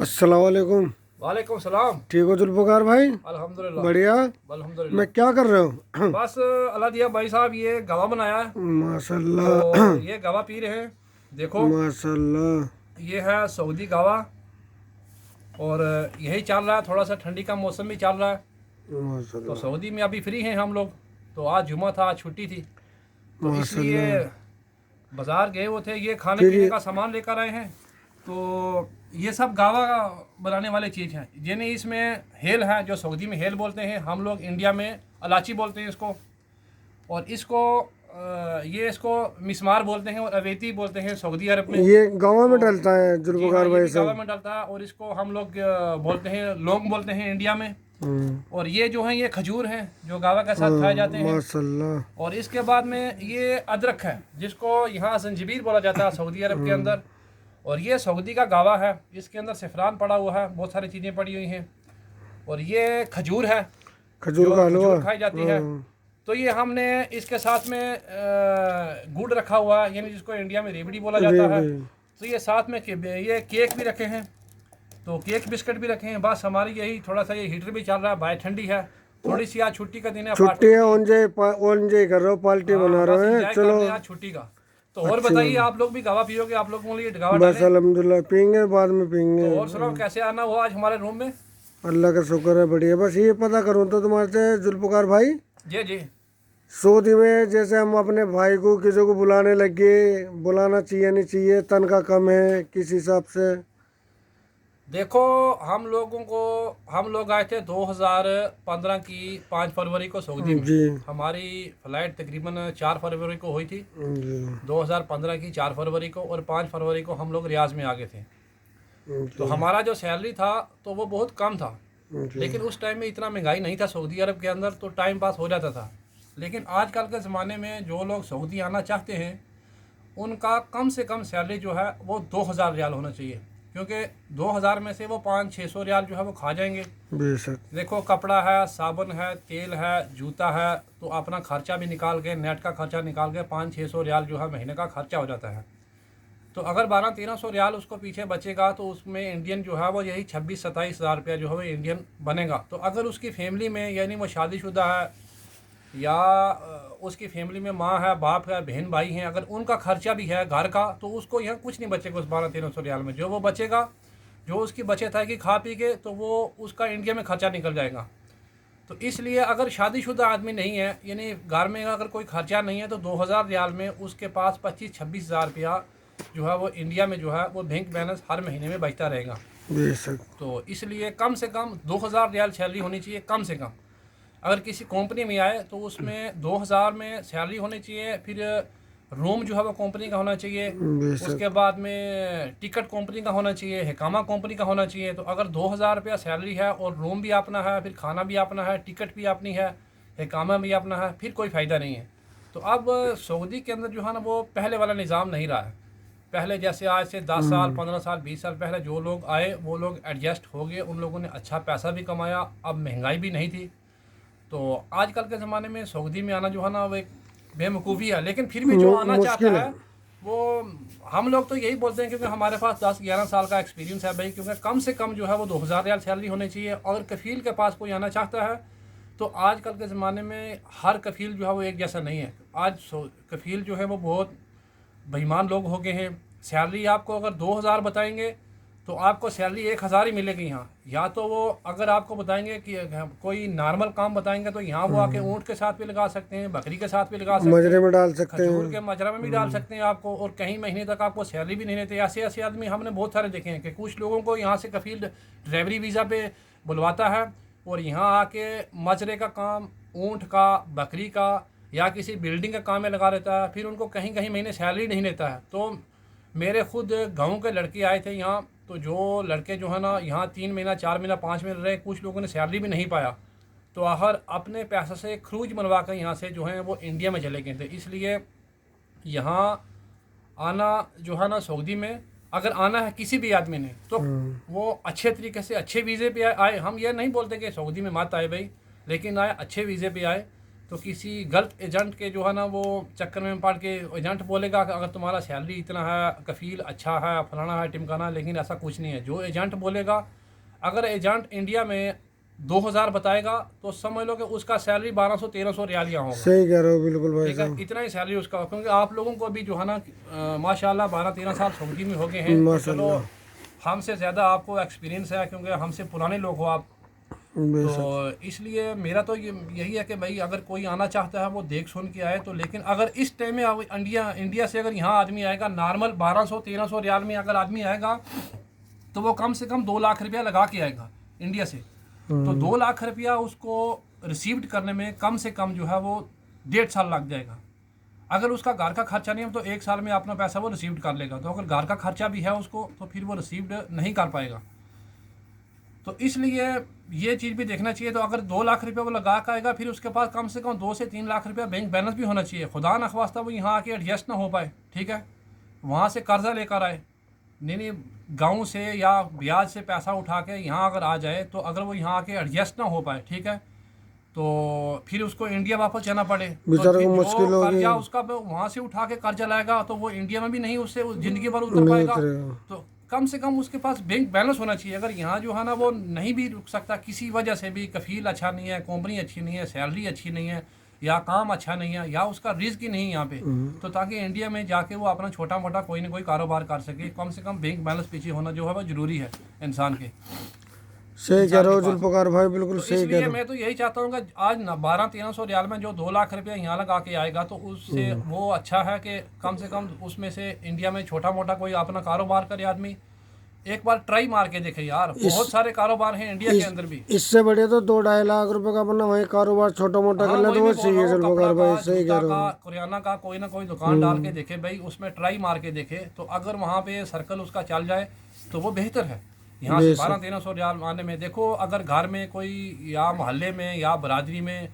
अस्सलाम वालेकुम। वालेकुम सलाम। ठीक हो जुल्फ़कार भाई? अल्हम्दुलिल्लाह। बढ़िया। अल्हम्दुलिल्लाह। मैं क्या कर रहे हो? बस अल्लाह दिया भाई साहब, ये गवा बनाया है माशाल्लाह। तो ये गवा पी रहे हैं। देखो, माशाल्लाह। ये है सऊदी गवा और यही चल रहा है। थोड़ा सा ठंडी का मौसम भी चल रहा है तो माशाल्लाह। सऊदी में अभी फ्री हैं हम लोग। तो आज जुमा था, आज छुट्टी थी तो इसलिए माशाल्लाह। बाज़ार गए हुए थे। ये खाने फिर पीने ये का सामान लेकर आए हैं। तो ये सब गावा बनाने वाले चीज़ हैं। यानी इसमें हेल है, जो सऊदी में हेल बोलते हैं, हम लोग इंडिया में इलायची बोलते हैं इसको। और इसको ये इसको मिस्मार बोलते हैं और अवेती बोलते हैं सऊदी अरब में। ये गाँव में तो डलता है जी हाँ, जुल्फ़कार ये भाई भी गावा साहब? में डलता है और इसको हम लोग बोलते हैं लौंग बोलते हैं इंडिया में। हम्म, और ये जो है ये खजूर हैं जो गावा के साथ खाए जाते हैं। माशाल्लाह। और इसके बाद में ये अदरक है जिसको यहाँ जंजीबीर बोला जाता है सऊदी अरब के अंदर। और ये सऊदी का गावा है, इसके अंदर सेफ़रान पड़ा हुआ है, बहुत सारी चीज़ें पड़ी हुई हैं। और ये खजूर है, खजूर जो का हलवा। खजूर खाई जाती है। तो ये हमने इसके साथ में गुड़ रखा हुआ है, यानी जिसको इंडिया में रेवड़ी बोला जाता है। तो ये साथ में ये केक भी रखे हैं, तो केक बिस्किट भी रखे हैं। बस हमारी यही थोड़ा सा, ये हीटर भी चल रहा है, बाहर ठंडी है थोड़ी सी। आज छुट्टी का दिन है, छुट्टी है, ओंजे कर रहे हो, पार्टी बना बस रहे हैं। इंजॉय कर चलो रहे हैं आज छुट्टी का। तो और अच्छी बताइए, बात। आप लोग भी गावा पियोगे? आप लोगों के लिए गावा बस डालें? अल्हम्दुलिल्लाह, पीएंगे बाद में पीएंगे। तो और सुनाओ, कैसे आना हुआ आज हमारे रूम में? अल्लाह का शुक्र है, बढ़िया। बस ये पता करूँ तो तुम्हारे से जुल्फ़कार भाई, जी जी। सऊदी में जैसे हम अपने भाई को किसी को बुलाने लगे, बुलाना चाहिए नहीं चाहिए? तनख्वाह कम है किस हिसाब से? देखो, हम लोग आए थे 2015 की 5 फरवरी को सऊदी में। जी हमारी फ़्लाइट तकरीबन 4 फरवरी को हुई थी, जी 2015 की 4 फरवरी को। और 5 फरवरी को हम लोग रियाज में आ गए थे। तो जी हमारा जो सैलरी था तो वो बहुत कम था, जी। लेकिन उस टाइम में इतना महंगाई नहीं था सऊदी अरब के अंदर, तो टाइम पास हो जाता था। लेकिन आजकल के ज़माने में जो लोग सऊदी आना चाहते हैं उनका कम से कम सैलरी जो है वो 2000 रियाल होना चाहिए, क्योंकि 2000 में से वो 500-600 रियाल जो है वो खा जाएंगे। बेशक। देखो, कपड़ा है, साबुन है, तेल है, जूता है, तो अपना खर्चा भी निकाल के, नेट का खर्चा निकाल के 500-600 रियाल जो है महीने का खर्चा हो जाता है। तो अगर 1200-1300 रियाल उसको पीछे बचेगा तो उसमें इंडियन जो है वो यही 26-27 हज़ार रुपया जो है वो इंडियन बनेगा। तो अगर उसकी फैमिली में, यानी वो शादीशुदा है या उसकी फैमिली में माँ है, बाप है, बहन भाई हैं, अगर उनका खर्चा भी है घर का, तो उसको यहाँ कुछ नहीं बचेगा उस 1200-1300 रियाल में। जो वो बचेगा, जो उसकी बचत है कि खा पी के, तो वो उसका इंडिया में खर्चा निकल जाएगा। तो इसलिए अगर शादीशुदा आदमी नहीं है, यानी घर में अगर कोई खर्चा नहीं है, तो 2000 रियाल में उसके पास 25-26 हज़ार रुपया जो है वो इंडिया में जो है वो बैंक बैलेंस हर महीने में बचता रहेगा। बेशक। तो इसलिए कम से कम 2000 रियाल सैलरी होनी चाहिए कम से कम। अगर किसी कंपनी में आए तो उसमें 2000 में सैलरी होनी चाहिए। फिर रूम जो है वो कंपनी का होना चाहिए। बेशक। उसके बाद में टिकट कंपनी का होना चाहिए, हिकामा कंपनी का होना चाहिए। तो अगर 2000 रुपया सैलरी है और रूम भी अपना है, फिर खाना भी अपना है, टिकट भी अपनी है, हिकामा भी अपना है, फिर कोई फ़ायदा नहीं है। तो अब सऊदी के अंदर जो है ना वो पहले वाला निज़ाम नहीं रहा है। पहले जैसे आज से 10 साल, 15 साल, 20 साल पहले जो लोग आए वो लोग एडजस्ट हो गए, उन लोगों ने अच्छा पैसा भी कमाया, अब महंगाई भी नहीं थी। तो आजकल के ज़माने में सऊदी में आना जो है ना वो एक बेवकूफ़ी है। लेकिन फिर भी जो आना चाहता मुश्किल है। है वो, हम लोग तो यही बोलते हैं, क्योंकि हमारे पास 10-11 साल का एक्सपीरियंस है भाई। क्योंकि कम से कम जो है वो 2000 रियाल सैलरी होनी चाहिए। और कफ़ील के पास कोई आना चाहता है तो आजकल के ज़माने में हर कफ़ील जो है वो एक जैसा नहीं है। आज कफ़ील जो है वो बहुत बेईमान लोग हो गए हैं। सैलरी आपको अगर 2000 बताएंगे तो आपको सैलरी 1000 ही मिलेगी यहाँ। या तो वो अगर आपको बताएंगे कि कोई नॉर्मल काम बताएंगे तो यहाँ वो आके ऊँट के साथ भी लगा सकते हैं, बकरी के साथ भी लगा सकते मजरे हैं, में डाल सकते खजूर हैं। के मजरा में भी डाल सकते हैं आपको। और कहीं महीने तक आपको सैलरी भी नहीं देते। ऐसे ऐसे आदमी हमने बहुत सारे देखे हैं कि कुछ लोगों को यहाँ से कफ़ील ड्राइवरी वीज़ा पे बुलवाता है और यहाँ आके मजरे का काम, ऊँट का, बकरी का या किसी बिल्डिंग का काम में लगा देता है। फिर उनको कहीं कहीं महीने सैलरी नहीं देता है। तो मेरे खुद गाँव के लड़के आए थे यहाँ, तो जो लड़के जो है ना यहाँ 3 महीना, 4 महीना, 5 महीने रहे, कुछ लोगों ने सैलरी भी नहीं पाया, तो आखिर अपने पैसे से क्रूज बनवा कर यहाँ से जो है वो इंडिया में चले गए थे। इसलिए यहाँ आना जो है ना सऊदी में, अगर आना है किसी भी आदमी ने तो वो अच्छे तरीके से अच्छे वीज़े पे आए। हम ये नहीं बोलते कि सऊदी में मत आए भाई, लेकिन आए अच्छे वीज़े पे आए तो किसी गलत एजेंट के जो है ना वो चक्कर में पड़ के एजेंट बोलेगा कि अगर तुम्हारा सैलरी इतना है, कफील अच्छा है, फलाना है, टिमकाना, लेकिन ऐसा कुछ नहीं है। जो एजेंट बोलेगा, अगर एजेंट इंडिया में 2000 बताएगा तो समझ लो कि उसका सैलरी 1200-1300 रियालियाँ होगा। सही कह रहे हो बिल्कुल भाई ठीक है, साहब। इतना ही सैलरी उसका होगा, क्योंकि आप लोगों को अभी जो है ना माशाल्लाह 12-13 साल सऊदी में हो गए हैं, तो चलो हमसे ज़्यादा आपको एक्सपीरियंस है, क्योंकि हमसे पुराने लोग हो आप। तो इसलिए मेरा तो यही है कि भाई अगर कोई आना चाहता है वो देख सुन के आए। तो लेकिन अगर इस टाइम में इंडिया से अगर यहाँ आदमी आएगा नॉर्मल 1200-1300 रियाल में अगर आदमी आएगा तो वो कम से कम 2 लाख रुपया लगा के आएगा इंडिया से। तो 2 लाख रुपया उसको रिसीव्ड करने में कम से कम जो है वो 1.5 साल लग जाएगा। अगर उसका घर का खर्चा नहीं है तो 1 साल में अपना पैसा वो रिसीव्ड कर लेगा। तो अगर घर का खर्चा भी है उसको तो फिर वो रिसीव्ड नहीं कर पाएगा। तो इसलिए ये चीज़ भी देखना चाहिए। तो अगर 2 लाख रुपये वो लगा कर आएगा, फिर उसके पास कम से कम 2 से 3 लाख रुपया बैंक बैलेंस भी होना चाहिए। खुदा न ख्वास्ता वो यहाँ आके एडजस्ट ना हो पाए, ठीक है, वहाँ से कर्जा लेकर आए, नहीं गाँव से या ब्याज से पैसा उठा के यहाँ अगर आ जाए, तो अगर वो यहाँ आके एडजस्ट ना हो पाए, ठीक है, तो फिर उसको इंडिया वापस जाना पड़े। तो बेचारे को मुश्किल होगी। कर्जा उसका वहाँ से उठा के कर्जा लाएगा तो वो इंडिया में भी नहीं उससे ज़िंदगी भर उतर पाएगा। तो कम से कम उसके पास बैंक बैलेंस होना चाहिए। अगर यहाँ जो है ना वो नहीं भी रुक सकता किसी वजह से भी, कफील अच्छा नहीं है, कंपनी अच्छी नहीं है, सैलरी अच्छी नहीं है, या काम अच्छा नहीं है, या उसका रिस्क ही नहीं है यहाँ पे, तो ताकि इंडिया में जाके वो अपना छोटा मोटा कोई ना कोई कारोबार कर सके, कम से कम बैंक बैलेंस पीछे होना जो है वो ज़रूरी है इंसान के। सही कह रहे हो जुल्फ़कार भाई, बिल्कुल तो सही कह इसलिए रहे हो। मैं तो यही चाहता हूँ कि आज 1200-1300 रियाल में जो 2 लाख रुपया यहाँ लगा के आएगा तो उससे वो अच्छा है कि कम से कम उसमें से इंडिया में छोटा मोटा कोई अपना कारोबार करे आदमी। एक बार ट्राई मार के देखे यार, बहुत सारे कारोबार हैं इंडिया के अंदर भी। इससे बढ़िया तो 2-2.5 लाख रुपए का अपना वही कारोबार छोटा मोटा कर ले तो वो चाहिए जुल्फ़कार भाई, सही कह रहे हो। करियाना का कोई ना कोई दुकान डाल के देखे भाई, उसमें ट्राई मार के देखे, तो अगर वहाँ पे सर्कल उसका चल जाए तो वो बेहतर है। यहाँ से 1200-1300 रियाल आने में देखो, अगर घर में कोई या मोहल्ले में या बरादरी में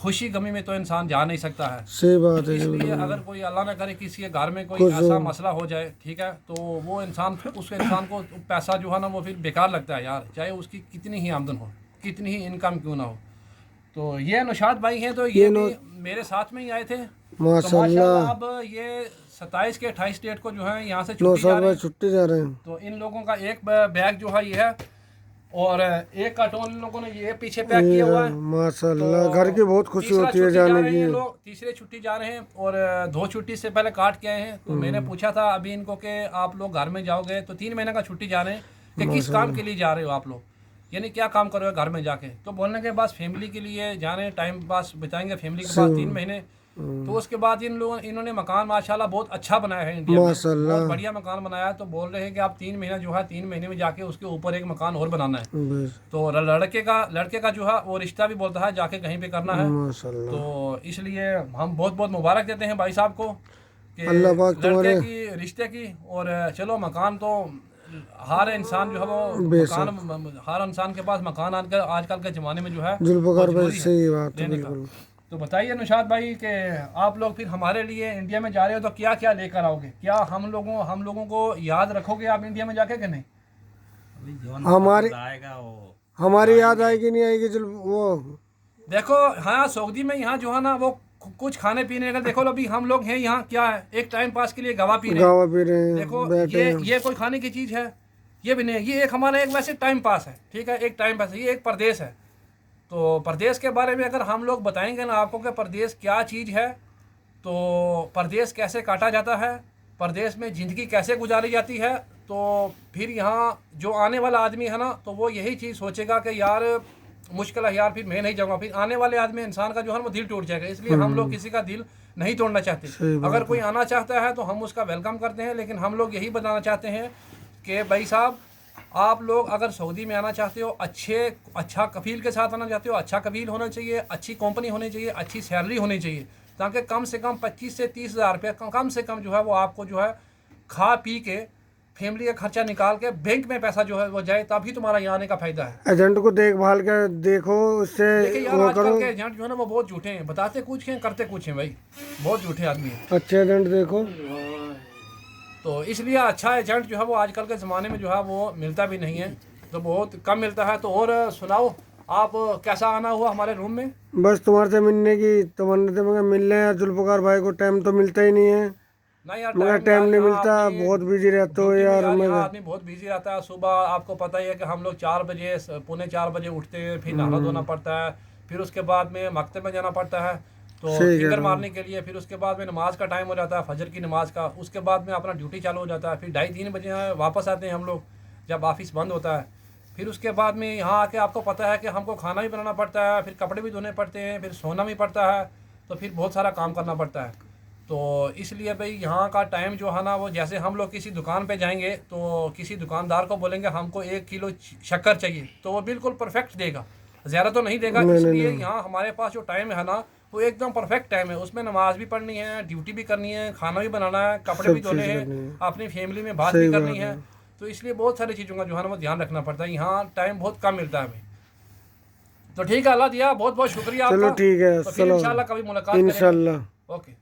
खुशी गमी में तो इंसान जा नहीं सकता है। सही बात है। इसलिए अगर कोई अल्लाह ना करे किसी के घर में कोई ऐसा मसला हो जाए, ठीक है, तो वो इंसान उस इंसान को पैसा जो है ना वो फिर बेकार लगता है यार, चाहे उसकी कितनी ही आमदन हो, कितनी ही इनकम क्यों ना हो। तो ये नौशाद भाई हैं, तो ये भी मेरे साथ में ही आए थे माशाल्लाह। अब ये 27 के 28 डेट को जो है यहाँ से छुट्टी जा रहे हैं। तो इन लोगों का एक बैग जो है ये है, और एक कार्टून इन लोगों ने ये पीछे पैक किया हुआ है माशाल्लाह। घर की बहुत खुशी होती है जाने की। लोग तीसरे छुट्टी जा रहे हैं और 2 छुट्टी से पहले काट के आए हैं। तो मैंने पूछा था अभी इनको कि आप लोग घर में जाओगे तो 3 महीने का छुट्टी जा रहे हैं कि किस काम के लिए जा रहे हो आप लोग, यानी क्या काम करोगे घर में जाके। तो बोलने के बाद फैमिली के लिए जा रहे हैं, टाइम पास बिताएंगे फैमिली के पास 3 महीने। तो उसके बाद इन्होंने मकान माशाल्लाह बहुत अच्छा बनाया है इंडिया में, बहुत बढ़िया मकान बनाया है। तो बोल रहे हैं कि आप 3 महीना जो है 3 महीने में जाके उसके ऊपर एक मकान और बनाना है। तो लड़के का जो है वो रिश्ता भी बोलता है जाके कहीं पे करना है। तो इसलिए हम बहुत बहुत मुबारक देते हैं भाई साहब को कि लड़के की रिश्ते की। और चलो मकान तो हर इंसान जो है वो मकान, हर इंसान के पास मकान आजकल के ज़माने में जो है लेने का। तो बताइए नौशाद भाई कि आप लोग फिर हमारे लिए इंडिया में जा रहे हो तो क्या क्या लेकर आओगे? क्या हम लोगों को याद रखोगे आप इंडिया में जाके कि नहीं? हमारी याद आएगी नहीं आएगी वो देखो। हाँ, सऊदी में यहाँ जो है ना वो कुछ खाने पीने का देखो, अभी हम लोग हैं यहाँ क्या है, एक टाइम पास के लिए गवा पी रहे हैं। देखो ये कोई खाने की चीज़ है ये भी नहीं, ये एक हमारा एक वैसे टाइम पास है, ठीक है, एक टाइम पास है, ये एक परदेश है। तो परदेश के बारे में अगर हम लोग बताएंगे ना आपको कि परदेश क्या चीज़ है, तो परदेश कैसे काटा जाता है, परदेश में ज़िंदगी कैसे गुजारी जाती है, तो फिर यहाँ जो आने वाला आदमी है ना तो वो यही चीज़ सोचेगा कि यार मुश्किल है यार, फिर मैं नहीं जाऊँगा। फिर आने वाले आदमी इंसान का जो है वो दिल टूट जाएगा। इसलिए हम लोग किसी का दिल नहीं तोड़ना चाहते। अगर कोई आना चाहता है तो हम उसका वेलकम करते हैं, लेकिन हम लोग यही बताना चाहते हैं कि भाई साहब आप लोग अगर सऊदी में आना चाहते हो, अच्छा कफील के साथ आना चाहते हो, अच्छा कफील होना चाहिए, अच्छी कंपनी होनी चाहिए, अच्छी सैलरी होनी चाहिए, ताकि कम से कम 25 से 30 हज़ार रुपये कम से कम जो है वो आपको जो है खा पी के फैमिली का खर्चा निकाल के बैंक में पैसा जो है वो जाए, तभी तुम्हारा यहाँ आने का फायदा है। एजेंट को देखभाल कर देखो, उससे वो करो। के एजेंट जो है ना वो बहुत झूठे हैं, बताते कुछ हैं करते कुछ हैं भाई, बहुत झूठे आदमी हैं। अच्छे एजेंट देखो। तो इसलिए अच्छा एजेंट जो है वो आजकल के ज़माने में जो है वो मिलता भी नहीं है, तो बहुत कम मिलता है। तो और सुनाओ आप कैसा आना हुआ हमारे रूम में? बस तुम्हारे से मिलने की तमन्ना थी, मगर मिलने यार जुल्फ़िकार भाई को टाइम तो मिलता ही नहीं है। नहीं यार, मगर टाइम यार नहीं यहाँ मिलता, आदमी बहुत बिजी रहते हो ड्यूटी में, यार। यार मैं यहाँ आदमी बहुत बिजी रहता है। सुबह आपको पता ही है कि हम लोग 4 बजे, पौने 4 बजे उठते हैं, फिर नहाना धोना पड़ता है, फिर उसके बाद में मकतब में जाना पड़ता है तो सही कह फिंगर रहा हूँ। मारने के लिए, फिर उसके बाद में नमाज का टाइम हो जाता है, फजर की नमाज का। उसके बाद में अपना ड्यूटी चालू हो जाता है, फिर 2:30-3 बजे वापस आते हैं हम लोग जब ऑफिस बंद होता है। फिर उसके बाद में यहाँ आके आपको पता है कि हमको खाना भी बनाना पड़ता है, फिर कपड़े भी धोने पड़ते हैं, फिर सोना भी पड़ता है, तो फिर बहुत सारा काम करना पड़ता है। तो इसलिए भाई यहाँ का टाइम जो है ना, वो जैसे हम लोग किसी दुकान पे जाएंगे तो किसी दुकानदार को बोलेंगे हमको 1 किलो शक्कर चाहिए, तो वो बिल्कुल परफेक्ट देगा, ज़्यादा तो नहीं देगा। नहीं इसलिए नहीं, यहाँ हमारे पास जो टाइम है ना, वो एकदम परफेक्ट टाइम है। उसमें नमाज भी पढ़नी है, ड्यूटी भी करनी है, खाना भी बनाना है, कपड़े सब भी धोने चीज़ हैं, करनी है। अपनी फैमिली में बात भी सही करनी बात है। है। तो इसलिए बहुत सारी चीज़ों का जो है ना वो ध्यान रखना पड़ता है। यहाँ टाइम बहुत कम मिलता है हमें। तो ठीक है, अल्लाह दिया, बहुत बहुत शुक्रिया चलो आपका। ठीक है, तो फिर चलो इंशाल्लाह कभी मुलाकात करेंगे। इंशाल्लाह। ओके।